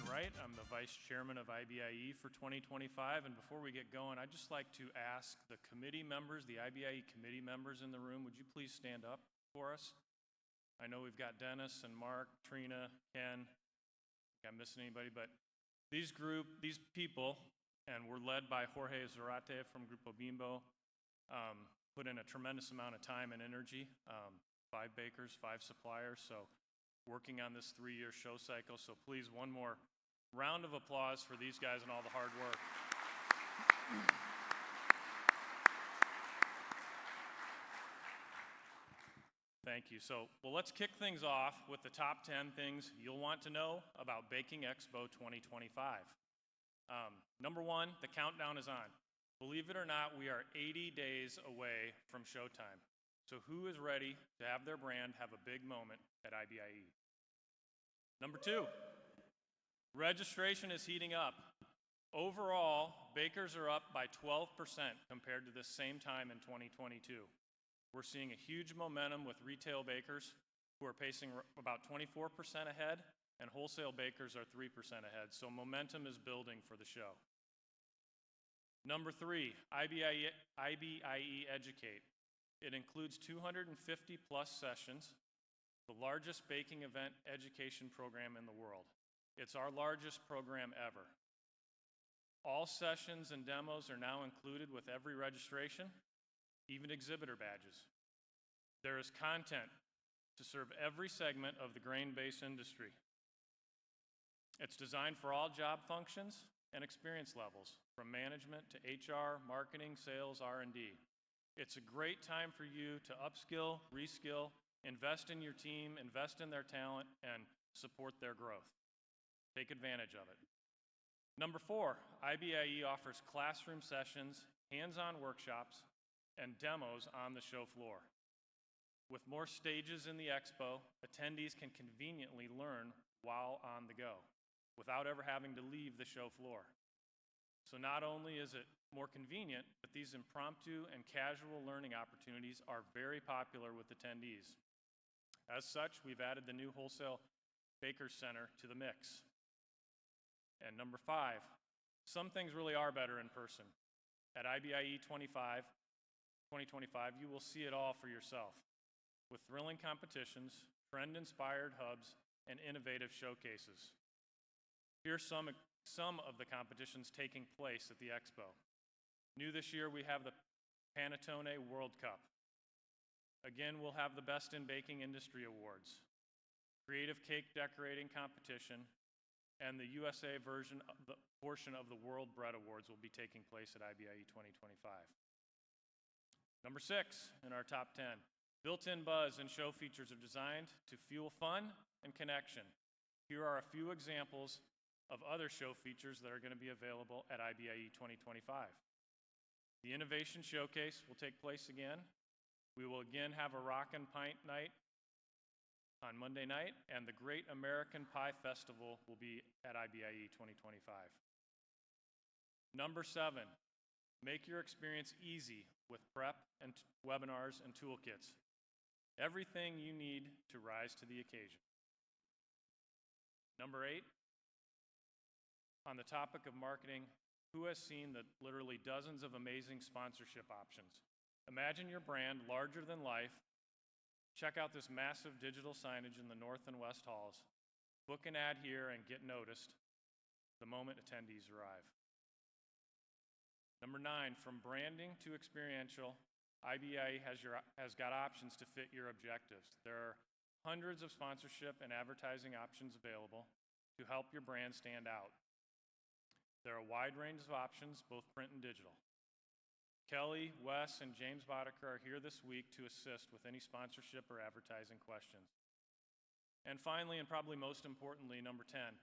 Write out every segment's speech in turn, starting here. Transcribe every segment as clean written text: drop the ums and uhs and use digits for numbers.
Wright. I'm the Vice Chairman of IBIE for 2025, and before we get going, I'd just like to ask the committee members, the IBIE committee members in the room, would you please stand up for us? I know we've got Dennis and Mark, Trina, Ken, I'm missing anybody, but these people, and we're led by Jorge Zarate from Grupo Bimbo, put in a tremendous amount of time and energy, 5 bakers, 5 suppliers, so working on this 3-year show cycle. So please, one more round of applause for these guys and all the hard work. Thank you. So, well, let's kick things off with the top 10 things you'll want to know about Baking Expo 2025. Number 1, the countdown is on. Believe it or not, we are 80 days away from showtime. So who is ready to have their brand have a big moment at IBIE? Number 2, registration is heating up. Overall, bakers are up by 12% compared to this same time in 2022. We're seeing a huge momentum with retail bakers who are pacing about 24% ahead, and wholesale bakers are 3% ahead. So momentum is building for the show. Number 3, IBIE Educate. It includes 250 plus sessions, the largest baking event education program in the world. It's our largest program ever. All sessions and demos are now included with every registration, even exhibitor badges. There is content to serve every segment of the grain-based industry. It's designed for all job functions and experience levels, from management to HR, marketing, sales, R&D. It's a great time for you to upskill, reskill, invest in your team, invest in their talent, and support their growth. Take advantage of it. Number 4, IBIE offers classroom sessions, hands-on workshops, and demos on the show floor. With more stages in the expo, attendees can conveniently learn while on the go, without ever having to leave the show floor. So not only is it more convenient, but these impromptu and casual learning opportunities are very popular with attendees. As such, we've added the new Wholesale Bakers Center to the mix. And number 5, some things really are better in person. At IBIE 2025, you will see it all for yourself, with thrilling competitions, trend-inspired hubs, and innovative showcases. Here's some of the competitions taking place at the Expo. New this year, we have the Panettone World Cup. Again, we'll have the Best in Baking Industry Awards, Creative Cake Decorating Competition, and the USA portion of the World Bread Awards will be taking place at IBIE 2025. Number 6 in our top 10, built-in buzz and show features are designed to fuel fun and connection. Here are a few examples of other show features that are going to be available at IBIE 2025. The Innovation Showcase will take place again. We will again have a Rockin' Pint Night on Monday night, and the Great American Pie Festival will be at IBIE 2025. Number 7, make your experience easy with prep and webinars and toolkits. Everything you need to rise to the occasion. Number 8, on the topic of marketing, who has seen the literally dozens of amazing sponsorship options? Imagine your brand larger than life. Check out this massive digital signage in the North and West halls. Book an ad here and get noticed the moment attendees arrive. Number 9, from branding to experiential, IBIE has got options to fit your objectives. There are hundreds of sponsorship and advertising options available to help your brand stand out. There are a wide range of options, both print and digital. Kelly, Wes, and James Boddicker are here this week to assist with any sponsorship or advertising questions. And finally, and probably most importantly, number 10,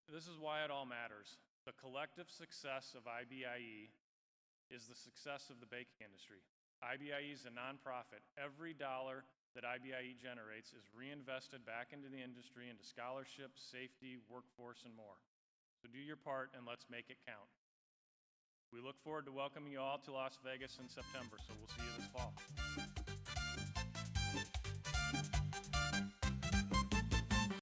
this is why it all matters. The collective success of IBIE is the success of the baking industry. IBIE is a nonprofit. Every dollar that IBIE generates is reinvested back into the industry, into scholarships, safety, workforce, and more. So do your part and let's make it count. We look forward to welcoming you all to Las Vegas in September, so we'll see you this fall.